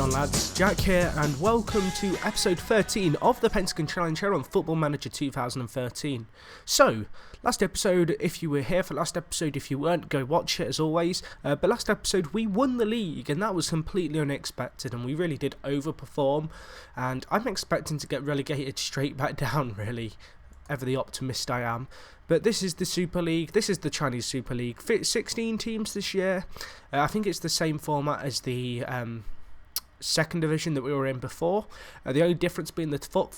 on, lads? Jack here, and welcome to episode 13 of the Pentagon Challenge here on Football Manager 2013. So, last episode, if you were here for last episode, if you weren't, go watch it as always. But last episode, we won the league, and that was completely unexpected, and we really did overperform. And I'm expecting to get relegated straight back down, really. Ever the optimist I am. But this is the Super League. This is the Chinese Super League. 16 teams this year. I think it's the same format as the second division that we were in before. The only difference being the top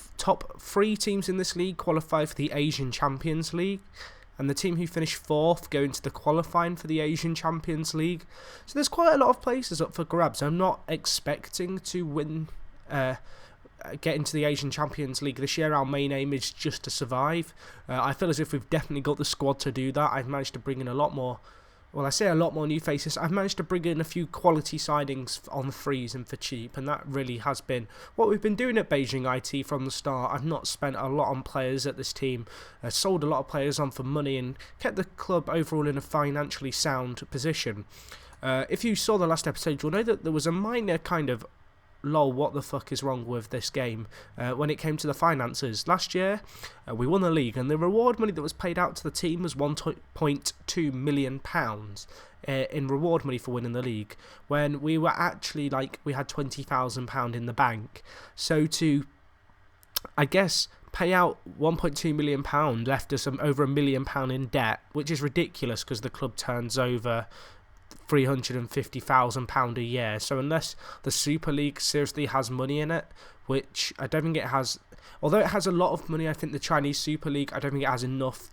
3 teams in this league qualify for the Asian Champions League, and the team who finished 4th go into the qualifying for the Asian Champions League. So there's quite a lot of places up for grabs. I'm not expecting to win, get into the Asian Champions League this year. Our main aim is just to survive. I feel as if we've definitely got the squad to do that. I've managed to bring in a lot more. Well, I say a lot more new faces. I've managed to bring in a few quality signings on freeze and for cheap, and that really has been what we've been doing at Beijing IT from the start. I've not spent a lot on players at this team, sold a lot of players on for money, and kept the club overall in a financially sound position. If you saw the last episode, you'll know that there was a minor kind of lol, what the fuck is wrong with this game when it came to the finances. Last year we won the league, and the reward money that was paid out to the team was £1.2 million in reward money for winning the league, when we were actually we had £20,000 in the bank. So to, I guess, pay out £1.2 million left us over £1 million in debt, which is ridiculous because the club turns over £350,000 a year. So unless the Super League seriously has money in it, which I don't think it has, although it has a lot of money, I think the Chinese Super League, I don't think it has enough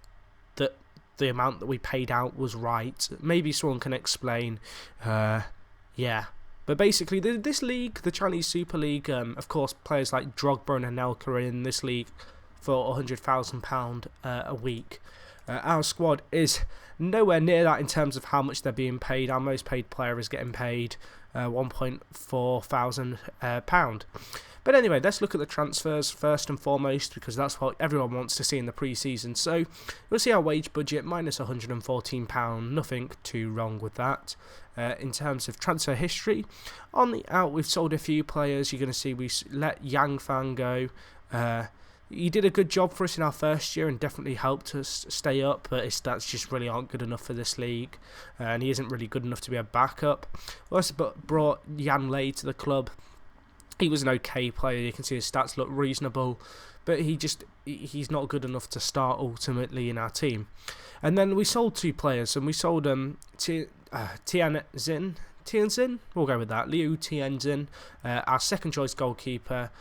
that the amount that we paid out was right. Maybe someone can explain. Yeah. But basically, this league, the Chinese Super League, of course, players like Drogba and Anelka are in this league for £100,000 a week. Our squad is nowhere near that in terms of how much they're being paid. Our most paid player is getting paid £1,400. But anyway, let's look at the transfers first and foremost, because that's what everyone wants to see in the pre-season. So we'll see our wage budget, minus £114. Nothing too wrong with that. In terms of transfer history, on the out, we've sold a few players. You're going to see we let Yang Fan go. He did a good job for us in our first year and definitely helped us stay up, but his stats just really aren't good enough for this league, and he isn't really good enough to be a backup. We also brought Yan Legue to the club. He was an okay player. You can see his stats look reasonable, but he's not good enough to start ultimately in our team. And then we sold 2 players, and we sold Tianzin, we'll go with that. Liu Tianzin, our second choice goalkeeper.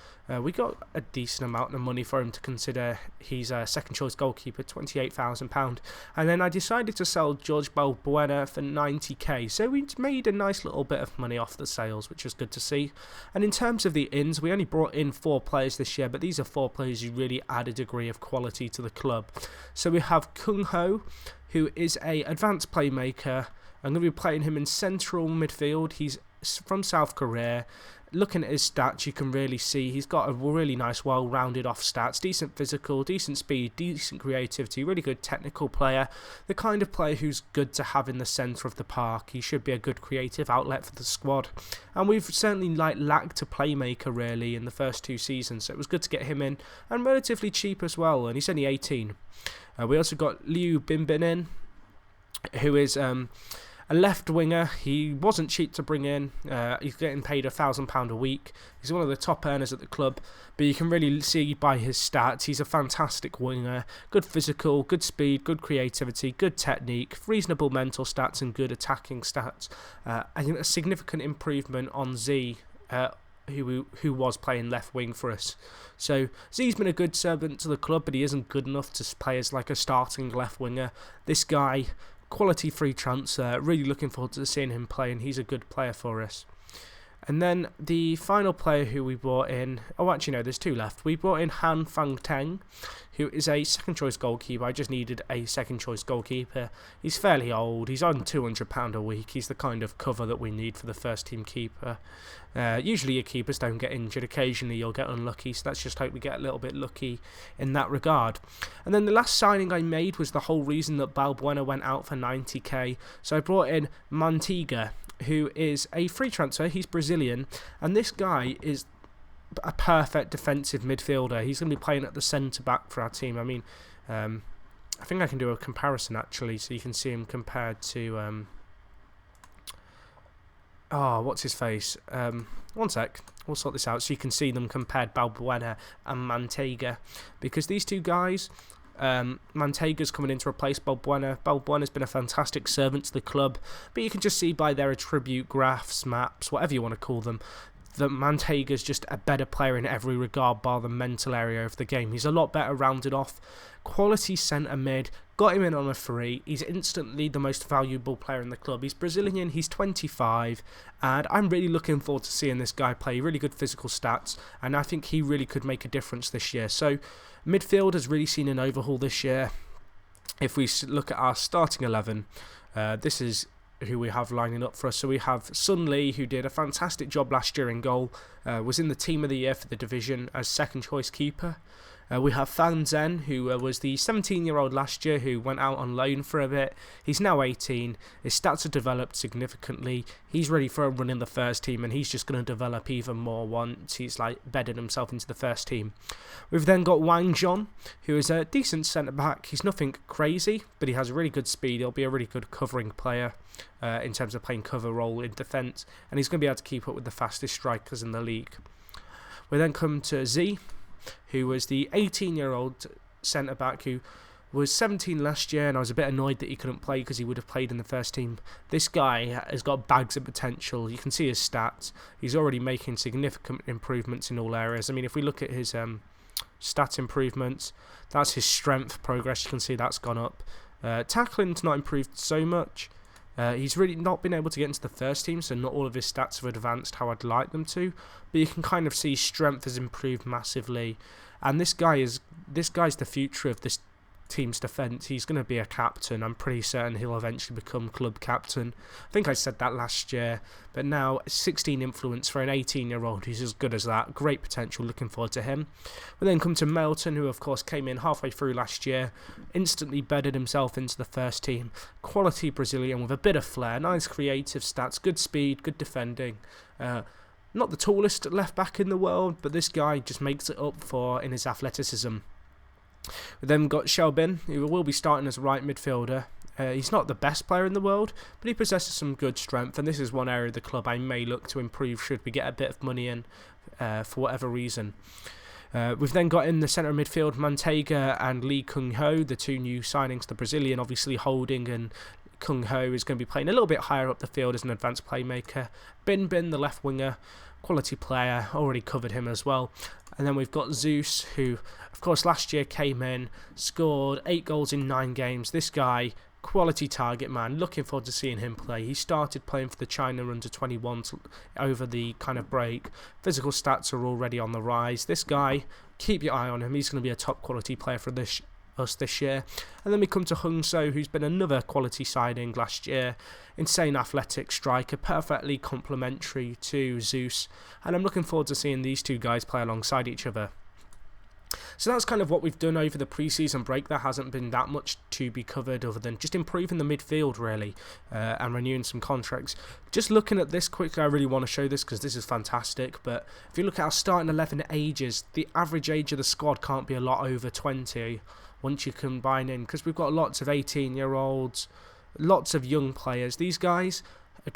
We got a decent amount of money for him to consider. He's a second choice goalkeeper, £28,000. And then I decided to sell George Balbuena for 90k. So we made a nice little bit of money off the sales, which was good to see. And in terms of the ins, we only brought in 4 players this year, but these are 4 players who really add a degree of quality to the club. So we have Kung Ho, who is a advanced playmaker. I'm going to be playing him in central midfield. He's from South Korea. Looking at his stats, you can really see he's got a really nice, well-rounded off stats. Decent physical, decent speed, decent creativity, really good technical player. The kind of player who's good to have in the centre of the park. He should be a good creative outlet for the squad. And we've certainly lacked a playmaker, really, in the first 2 seasons. So it was good to get him in, and relatively cheap as well, and he's only 18. We also got Liu Binbin in, who is a left winger. He wasn't cheap to bring in. He's getting paid £1,000 a week. He's one of the top earners at the club, but you can really see by his stats he's a fantastic winger. Good physical, good speed, good creativity, good technique, reasonable mental stats, and good attacking stats. I think a significant improvement on Z, who was playing left wing for us. So Z's been a good servant to the club, but he isn't good enough to play as like a starting left winger. This guy, quality free transfer, really looking forward to seeing him play, and he's a good player for us. And then the final player who we brought in, oh actually no, there's 2 left. We brought in Han Fangteng, who is a second choice goalkeeper. I just needed a second choice goalkeeper. He's fairly old, he's on £200 a week. He's the kind of cover that we need for the first team keeper. Usually your keepers don't get injured, occasionally you'll get unlucky, so let's just hope we get a little bit lucky in that regard. And then the last signing I made was the whole reason that Balbuena went out for 90k. So I brought in Mantiga, who is a free transfer. He's Brazilian, and this guy is a perfect defensive midfielder. He's going to be playing at the centre-back for our team. I mean, I think I can do a comparison, actually, so you can see him compared to... what's his face? One sec. We'll sort this out so you can see them compared, Balbuena and Manteiga. Because these two guys... Mantega's coming in to replace Balbuena. Balbuena's been a fantastic servant to the club, but you can just see by their attribute graphs, maps, whatever you want to call them, that Mantega's just a better player in every regard bar the mental area of the game. He's a lot better rounded off. Quality centre mid, got him in on a free. He's instantly the most valuable player in the club. He's Brazilian, he's 25, and I'm really looking forward to seeing this guy play. Really good physical stats, and I think he really could make a difference this year. So midfield has really seen an overhaul this year. If we look at our starting 11, this is who we have lining up for us. So we have Sun Lee, who did a fantastic job last year in goal, was in the team of the year for the division as second choice keeper. We have Fan Zhen, who was the 17-year-old last year who went out on loan for a bit. He's now 18. His stats have developed significantly. He's ready for a run in the first team, and he's just going to develop even more once he's bedded himself into the first team. We've then got Wang Zhong, who is a decent centre-back. He's nothing crazy, but he has really good speed. He'll be a really good covering player in terms of playing cover role in defence, and he's going to be able to keep up with the fastest strikers in the league. We then come to Z, who was the 18-year-old centre-back who was 17 last year, and I was a bit annoyed that he couldn't play because he would have played in the first team. This guy has got bags of potential. You can see his stats. He's already making significant improvements in all areas. I mean, if we look at his stat improvements, that's his strength progress. You can see that's gone up. Tackling's not improved so much. He's really not been able to get into the first team, so not all of his stats have advanced how I'd like them to. But you can kind of see strength has improved massively, and this guy's the future of this team's defence. He's going to be a captain. I'm pretty certain he'll eventually become club captain. I think I said that last year, but now 16 influence for an 18-year-old who's as good as that. Great potential, looking forward to him. We then come to Melton, who of course came in halfway through last year, instantly bedded himself into the first team. Quality Brazilian with a bit of flair, nice creative stats, good speed, good defending. Not the tallest left back in the world, but this guy just makes it up for in his athleticism. We then got Xiaobin, who will be starting as a right midfielder. He's not the best player in the world, but he possesses some good strength, and this is one area of the club I may look to improve should we get a bit of money in for whatever reason. We've then got in the centre midfield Manteiga and Lee Kung Ho, the two new signings, the Brazilian obviously holding, and Kung Ho is going to be playing a little bit higher up the field as an advanced playmaker. Bin, the left winger, quality player, already covered him as well. And then we've got Zeus, who of course last year came in, scored 8 goals in 9 games. This guy, quality target man, looking forward to seeing him play. He started playing for the China under-21 over the kind of break. Physical stats are already on the rise. This guy, keep your eye on him. He's going to be a top quality player for us this year. And then we come to Hung So, who's been another quality signing last year. Insane athletic striker, perfectly complementary to Zeus, and I'm looking forward to seeing these two guys play alongside each other. So that's kind of what we've done over the pre-season break. There hasn't been that much to be covered other than just improving the midfield really, and renewing some contracts. Just looking at this quickly, I really want to show this because this is fantastic, but if you look at our starting 11 ages, the average age of the squad can't be a lot over 20 once you combine in, because we've got lots of 18-year-olds, lots of young players. These guys,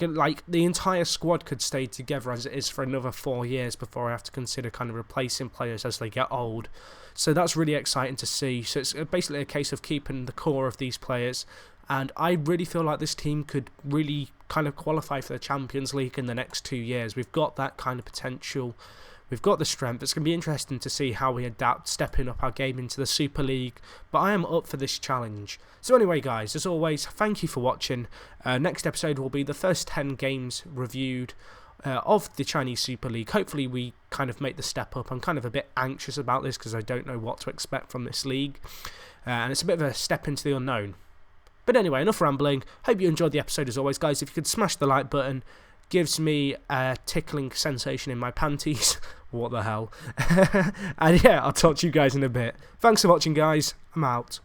like the entire squad could stay together as it is for another 4 years before I have to consider kind of replacing players as they get old. So that's really exciting to see. So it's basically a case of keeping the core of these players, and I really feel like this team could really kind of qualify for the Champions League in the next 2 years. We've got that kind of potential. We've got the strength. It's going to be interesting to see how we adapt, stepping up our game into the Super League. But I am up for this challenge. So anyway, guys, as always, thank you for watching. Next episode will be the first 10 games reviewed of the Chinese Super League. Hopefully we kind of make the step up. I'm kind of a bit anxious about this because I don't know what to expect from this league. And it's a bit of a step into the unknown. But anyway, enough rambling. Hope you enjoyed the episode as always, guys. If you could smash the like button, gives me a tickling sensation in my panties. What the hell? And yeah, I'll talk to you guys in a bit. Thanks for watching, guys. I'm out.